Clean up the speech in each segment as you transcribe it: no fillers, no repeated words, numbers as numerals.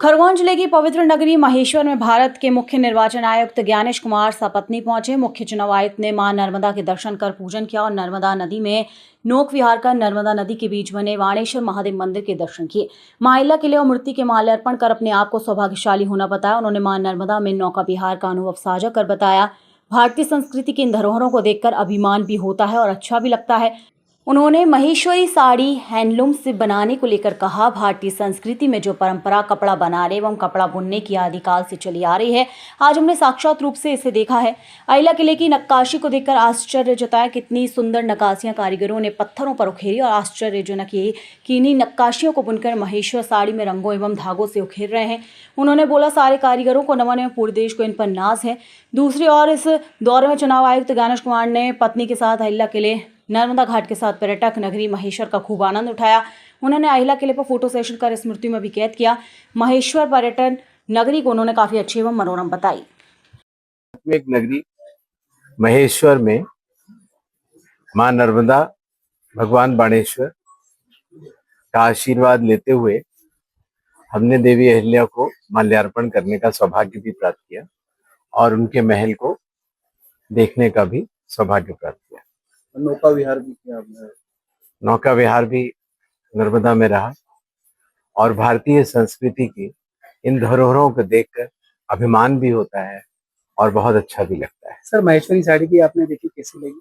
खरगोन जिले की पवित्र नगरी महेश्वर में भारत के मुख्य निर्वाचन आयुक्त ज्ञानेश कुमार सपत्नी पहुंचे। मुख्य चुनाव आयुक्त ने मां नर्मदा के दर्शन कर पूजन किया और नर्मदा नदी में नौक विहार कर नर्मदा नदी के बीच बने वाणेश्वर महादेव मंदिर के दर्शन किए। मां अहिल्या किले और मूर्ति के माल्यार्पण कर अपने आप को सौभाग्यशाली होना बताया। उन्होंने मां नर्मदा में नौका विहार का अनुभव साझा कर बताया, भारतीय संस्कृति की इन धरोहरों को देखकर अभिमान भी होता है और अच्छा भी लगता है। उन्होंने महेश्वरी साड़ी हैंडलूम से बनाने को लेकर कहा, भारतीय संस्कृति में जो परंपरा कपड़ा बनाने एवं कपड़ा बुनने की आदिकाल से चली आ रही है, आज हमने साक्षात रूप से इसे देखा है। अहिल्या किले की नक्काशी को देखकर आश्चर्य जताया। कितनी सुंदर नक्काशियां कारीगरों ने पत्थरों पर उखेरी और आश्चर्यजनक ये कि इन्हीं नक्काशियों को बुनकर महेश्वर साड़ी में रंगों एवं धागों से उखेर रहे हैं। उन्होंने बोला, सारे कारीगरों को नमन है, पूरे देश को इन पर नाज है। दूसरी ओर इस दौरे में चुनाव आयुक्त ज्ञानेश कुमार ने पत्नी के साथ अहिल्या किले नर्मदा घाट के साथ पर्यटक नगरी महेश्वर का खूब आनंद उठाया। उन्होंने अहिल्या किले पर फोटो सेशन कर स्मृति में भी कैद किया। महेश्वर पर्यटन नगरी को उन्होंने काफी अच्छी एवं मनोरम बताई। एक नगरी महेश्वर में मां नर्मदा, भगवान बाणेश्वर का आशीर्वाद लेते हुए हमने देवी अहिल्या को माल्यार्पण करने का सौभाग्य भी प्राप्त किया और उनके महल को देखने का भी सौभाग्य प्राप्त किया। नौका विहार भी किया आपने? नौका विहार भी नर्मदा में रहा और भारतीय संस्कृति की इन धरोहरों को देखकर अभिमान भी होता है और बहुत अच्छा भी लगता है। सर, महेश्वरी साड़ी की आपने देखी, कैसी लगी?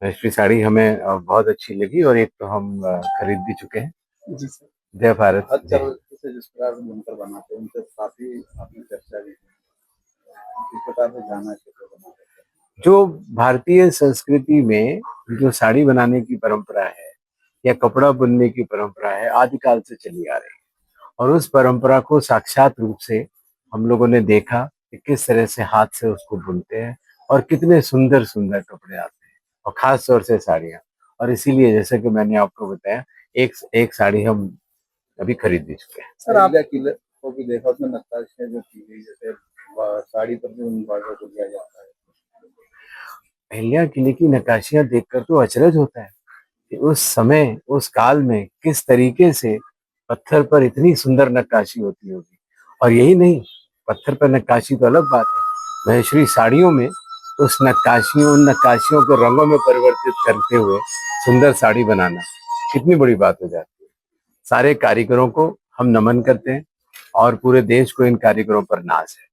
महेश्वरी साड़ी हमें बहुत अच्छी लगी और एक तो हम खरीद भी चुके हैं। जी सर। जय भारत। अच्छा, जिस प्रकार से बुनकर बनाते हैं उनसे काफी आपने चर्चा भी की, किस प्रकार से जाना कैसे बनाते हैं? जो भारतीय संस्कृति में जो साड़ी बनाने की परंपरा है या कपड़ा बुनने की परंपरा है, आदिकाल से चली आ रही है और उस परंपरा को साक्षात रूप से हम लोगों ने देखा कि किस तरह से हाथ से उसको बुनते हैं और कितने सुंदर सुंदर कपड़े आते हैं और खास तौर से साड़ियाँ। और इसीलिए जैसे कि मैंने आपको बताया, एक साड़ी हम अभी खरीद भी चुके हैं। सर, आप किले को भी देखा, उसमें नक्काशियां जो की गई, जैसे साड़ी पर भी उन बॉर्डर को दिया जाता है। अहिल्या किले की नक्काशियां देखकर तो अचरज होता है कि उस समय उस काल में किस तरीके से पत्थर पर इतनी सुंदर नक्काशी होती होगी। और यही नहीं, पत्थर पर नक्काशी तो अलग बात है, महेश्वरी साड़ियों में उन नक्काशियों को रंगों में परिवर्तित करते हुए सुंदर साड़ी बनाना कितनी बड़ी बात हो जाती है। सारे कारीगरों को हम नमन करते हैं और पूरे देश को इन कारीगरों पर नाज है।